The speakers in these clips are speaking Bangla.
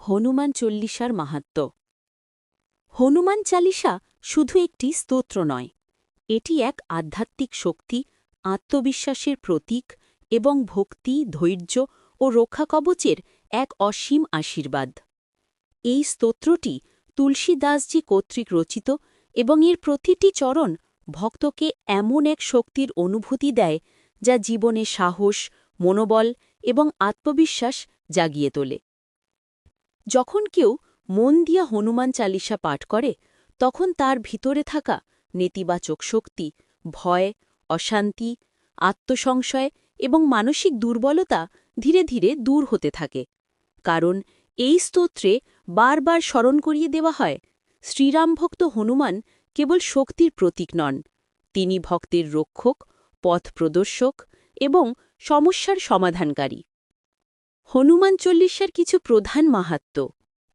হনুমান চল্লিশার মাহাত্ম্য। হনুমান চালিসা শুধু একটি স্তোত্র নয়, এটি এক আধ্যাত্মিক শক্তি, আত্মবিশ্বাসের প্রতীক এবং ভক্তি, ধৈর্য ও রক্ষাকবচের এক অসীম আশীর্বাদ। এই স্তোত্রটি তুলসীদাসজি কর্তৃক রচিত এবং এর প্রতিটি চরণ ভক্তকে এমন এক শক্তির অনুভূতি দেয় যা জীবনে সাহস, মনোবল এবং আত্মবিশ্বাস জাগিয়ে তোলে। যখন কেউ মন দিয়া হনুমান চালিসা পাঠ করে, তখন তার ভিতরে থাকা নেতিবাচক শক্তি, ভয়, অশান্তি, আত্মসংশয় এবং মানসিক দুর্বলতা ধীরে ধীরে দূর হতে থাকে। কারণ এই স্তোত্রে বারবার স্মরণ করিয়ে দেওয়া হয়, শ্রীরামভক্ত হনুমান কেবল শক্তির প্রতীক নন, তিনি ভক্তের রক্ষক, পথ প্রদর্শক এবং সমস্যার সমাধানকারী। হনুমান চল্লিশার কিছু প্রধান মাহাত্ম্য।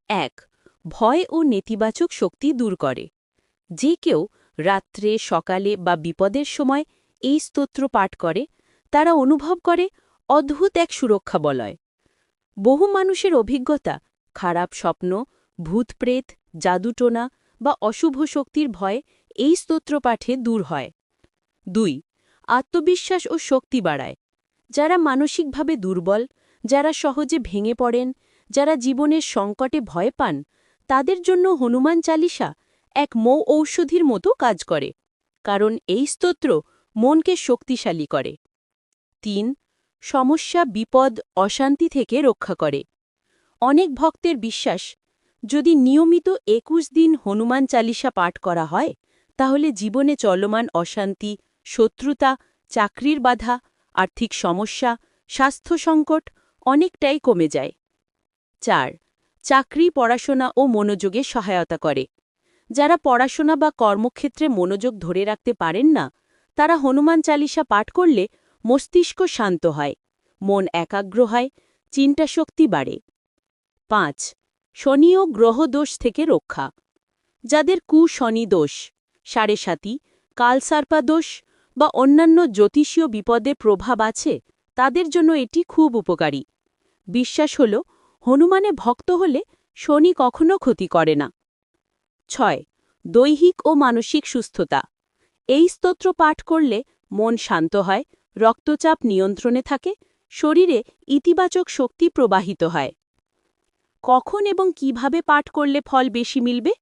১. ভয় ও নেতিবাচক শক্তি দূর করে। যে কেউ রাত্রে, সকালে বা বিপদের সময় এই স্তোত্র পাঠ করে, তারা অনুভব করে অদ্ভুত এক সুরক্ষা বলয়। বহু মানুষের অভিজ্ঞতা, খারাপ স্বপ্ন, ভূতপ্রেত, জাদুটোনা বা অশুভ শক্তির ভয় এই স্তোত্র পাঠে দূর হয়। ২. আত্মবিশ্বাস ও শক্তি বাড়ায়। যারা মানসিকভাবে দুর্বল, যারা সহজে ভেঙে পড়েন, যারা জীবনের সংকটে ভয় পান, তাদের জন্য হনুমান চালিসা এক মৌ ঔষধির মতো কাজ করে, কারণ এই স্তোত্র মনকে শক্তিশালী করে। ৩. সমস্যা, বিপদ, অশান্তি থেকে রক্ষা করে। অনেক ভক্তের বিশ্বাস, যদি নিয়মিত ২১ দিন হনুমান চালিসা পাঠ করা হয়, তাহলে জীবনে চলমান অশান্তি, শত্রুতা, চাকরির বাধা, আর্থিক সমস্যা, স্বাস্থ্য সংকট অনেকটাই কমে যায়। ৪. চাকরি, পড়াশোনা ও মনোযোগে সহায়তা করে। যারা পড়াশোনা বা কর্মক্ষেত্রে মনোযোগ ধরে রাখতে পারেন না, তারা হনুমান চালিসা পাঠ করলে মস্তিষ্ক শান্ত হয়, মন একাগ্র হয়, চিন্তাশক্তি বাড়ে। ৫. শনি ও গ্রহদোষ থেকে রক্ষা। যাদের শনি দোষ, সাড়ে-সাতি, কালসার্পা দোষ বা অন্যান্য জ্যোতিষীয় বিপদে প্রভাব আছে, তাদের জন্য এটি খুব উপকারী। বিশ্বাস হল, হনুমানে ভক্ত হলে শনি কখনো ক্ষতি করে না। ৬. দৈহিক ও মানসিক সুস্থতা। এই স্তোত্র পাঠ করলে মন শান্ত হয়, রক্তচাপ নিয়ন্ত্রণে থাকে, শরীরে ইতিবাচক শক্তি প্রবাহিত হয়। কখন এবং কিভাবে পাঠ করলে ফল বেশি মিলবে?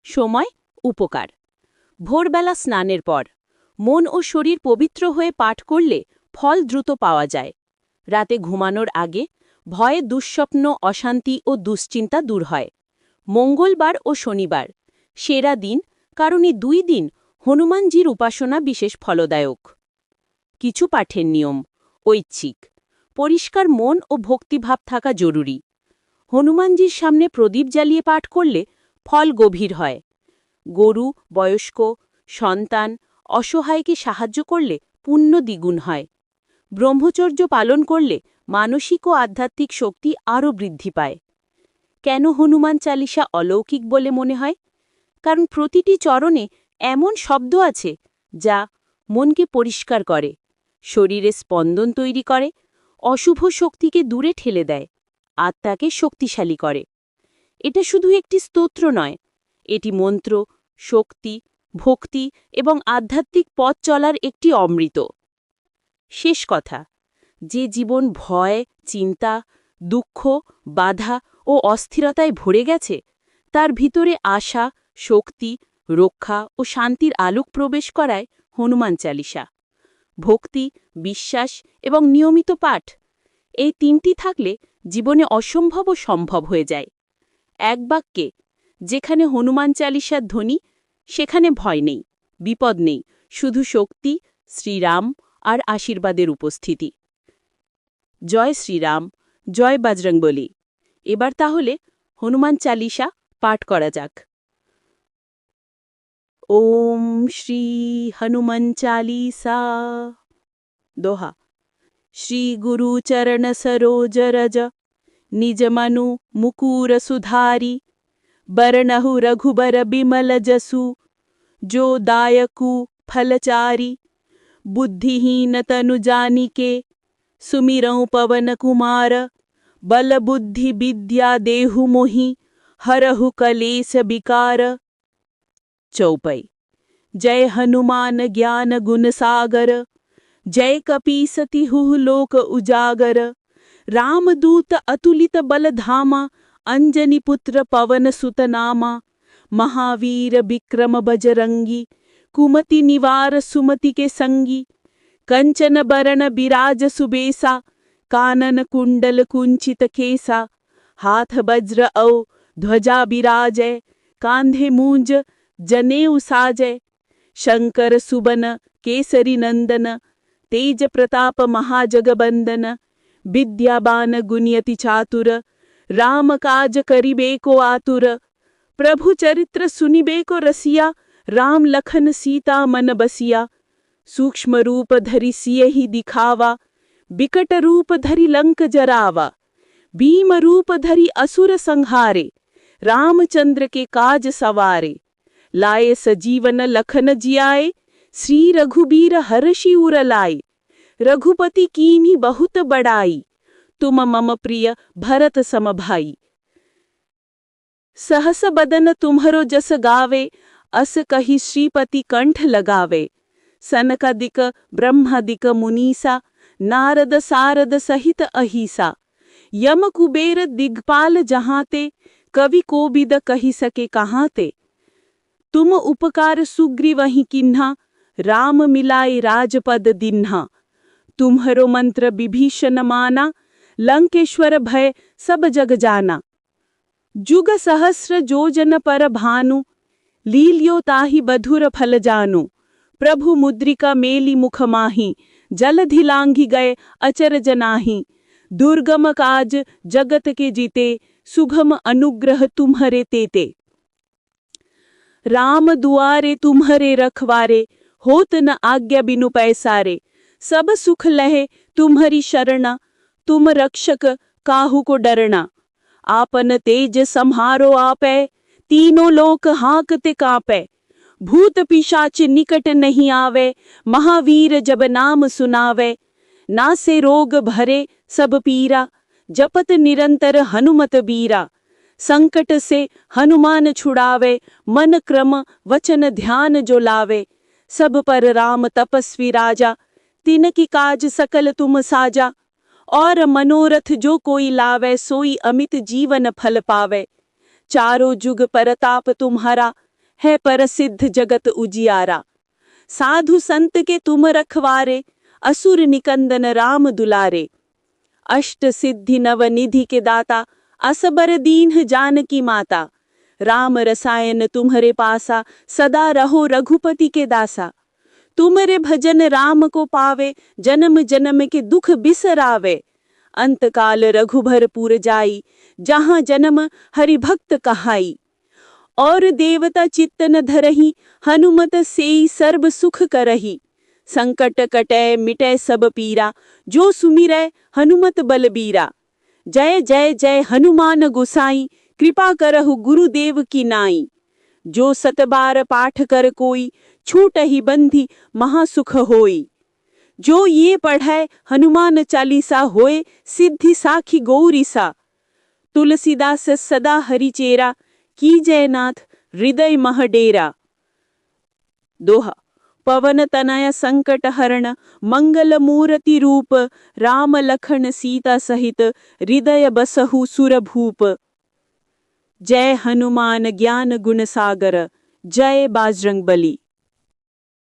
সময়, উপকার। ভোরবেলা স্নানের পর মন ও শরীর পবিত্র হয়ে পাঠ করলে ফল দ্রুত পাওয়া যায়। রাতে ঘুমানোর আগে ভয়ে দুঃস্বপ্ন, অশান্তি ও দুশ্চিন্তা দূর হয়। মঙ্গলবার ও শনিবার সেরা দিন, কারণ এই ২ দিন হনুমানজির উপাসনা বিশেষ ফলদায়ক। কিছু পাঠের নিয়ম। ঐচ্ছিক। পরিষ্কার মন ও ভক্তিভাব থাকা জরুরি। হনুমানজির সামনে প্রদীপ জ্বালিয়ে পাঠ করলে ফল গভীর হয়। গরু, বয়স্ক, সন্তান, অসহায়কে সাহায্য করলে পুণ্য দ্বিগুণ হয়। ব্রহ্মচর্য পালন করলে মানসিক ও আধ্যাত্মিক শক্তি আরও বৃদ্ধি পায়। কেন হনুমান চালিসা অলৌকিক বলে মনে হয়? কারণ প্রতিটি চরণে এমন শব্দ আছে যা মনকে পরিষ্কার করে, শরীরে স্পন্দন তৈরি করে, অশুভ শক্তিকে দূরে ঠেলে দেয়, আত্মাকে শক্তিশালী করে। এটা শুধু একটি স্তোত্র নয়, এটি মন্ত্র, শক্তি, ভক্তি এবং আধ্যাত্মিক পথ চলার একটি অমৃত। শেষ কথা, যে জীবন ভয়, চিন্তা, দুঃখ, বাধা ও অস্থিরতায় ভরে গেছে, তার ভিতরে আশা, শক্তি, রক্ষা ও শান্তির আলোক প্রবেশ করায় হনুমান চালিসা। ভক্তি, বিশ্বাস এবং নিয়মিত পাঠ, এই ৩টি থাকলে জীবনে অসম্ভবও সম্ভব হয়ে যায়। এক বাক্যে, যেখানে হনুমান চালিসার ধ্বনি, সেখানে ভয় নেই, বিপদ নেই, শুধু শক্তি, শ্রীরাম আর আশীর্বাদের উপস্থিতি। জয় শ্রীরাম, জয় বজরংবলী। এবার তাহলে হনুমান চালিসা পাঠ করা যাক। ওম শ্রী হনুমান চালিসা। দোহা। শ্রী গুরু চরণ সরোজ রজ, নিজ মनु মুকুর সুধারি, বরনহু রঘুबर বিমल जसु, जो दायकु फलचारी। बुद्धिहीन तनु जानिके, सुमिरऊं पवन कुमार, बल बुद्धि विद्या देहु मोहि हरहु कलेस बिकार। चौपाई। जय हनुमान ज्ञान गुण सागर, जय कपीसति हुँ लोक उजागर। रामदूत अतुलित बल धामा, अंजनी पुत्र पवन सुत नामा। महावीर विक्रम बजरंगी, कुमति निवार सुमति के संगी। कंचन बरन बिराज सुबेसा, कानन कुंडल कुंचित केसा। हाथ वज्र औ ध्वजा बिराजै, कांधे मूंज जनेऊ साजै। शंकर सुबन केसरी नंदन, तेज प्रताप महाजगबंदन। विद्याबान गुणयति चातुर, राम काज करिबेको आतुर। प्रभु चरित्र सुनिबेको रसिया, राम लखन सीता मन बसिया। सूक्ष्म रूप धरि सियहि दिखावा, बिकट रूप धरि लंक जरावा। भीम रूप धरि असुर संहारे, रामचंद्र के काज सवारे। लाए सजीवन लखन जियाए, श्री रघुबीर हर्षि उर लाए। रघुपति कीन्ही बहुत बड़ाई, तुम मम प्रिय भरत सम भाई। सहस बदन तुम्हरो जस गावे, अस कहि श्रीपति कंठ लगावे। सनकादिक ब्रह्मादिक मुनीसा, नारद सारद सहित अहिसा। यम कुबेर दिग्पाल जहाते, कवि कोबिद कहि सके कहाते। तुम उपकार सुग्रीवहि किन्हा, राम मिलाए राजपद दिन्हा। तुम्हरो मंत्र विभीषण माना, लंकेश्वर भय सब जग जाना। जुग सहस्र जोजन पर भानु, लील्यो ताहि बधुर फल जानु। प्रभु मुद्रिका मेली मुख माही, जलधि लांघि गए अचर जनाही। दुर्गम काज जगत के जीते, सुगम अनुग्रह तुम्हरे तेते। राम दुआरे तुम्हरे रखवारे, होत न आज्ञा बिनु पैसारे। सब सुख लहे तुम्हरी शरणा, तुम रक्षक काहू को डरना। आपन तेज सम्हारो आपै, तीनों लोक हाँकते कांपै। भूत पिशाच निकट नहीं आवे, महावीर जब नाम सुनावे। नासे रोग भरे सब पीरा, जपत निरंतर हनुमत बीरा। संकट से हनुमान छुड़ावे, मन क्रम वचन ध्यान जो लावे। सब पर राम तपस्वी राजा, तिनकी काज सकल तुम साजा। और मनोरथ जो कोई लावे, सोई अमित जीवन फल पावे। चारों जुग परताप तुम्हारा, है प्रसिद्ध जगत उजियारा। साधु संत के तुम रखवारे, असुर निकंदन राम दुलारे। अष्ट सिद्धि नव निधि के दाता, असबर दीन जानकी माता। राम रसायन तुम्हारे पासा, सदा रहो रघुपति के दासा। तुम्हारे भजन राम को पावे, जन्म जन्म के दुख बिसरावे। अंतकाल रघुबर पुर जाई, जहाँ जन्म हरि भक्त कहाई। और देवता चित्त न धरहि, हनुमत सेई सर्व सुख करहि। संकट कटै मिटै सब पीरा, जो सुमिरै हनुमत बलबीरा। जय जय जय हनुमान गोसाई, कृपा करहु गुरुदेव की नाई। जो सत बार पाठ कर कोई, छूटहि बंधि महासुख होई। जो ये पढ़ै हनुमान चालीसा, होए सिद्धि साखी गौरीसा। तुलसीदास सदा हरिचेरा, कीजय नाथ हृदय मह डेरा। दोहा। पवन तनय संकट हरण, मंगल मूर्ति रूप। राम लखन सीता सहित, हृदय बसहु सुर भूप। जय हनुमान ज्ञान गुण सागर, जय बजरंग बली।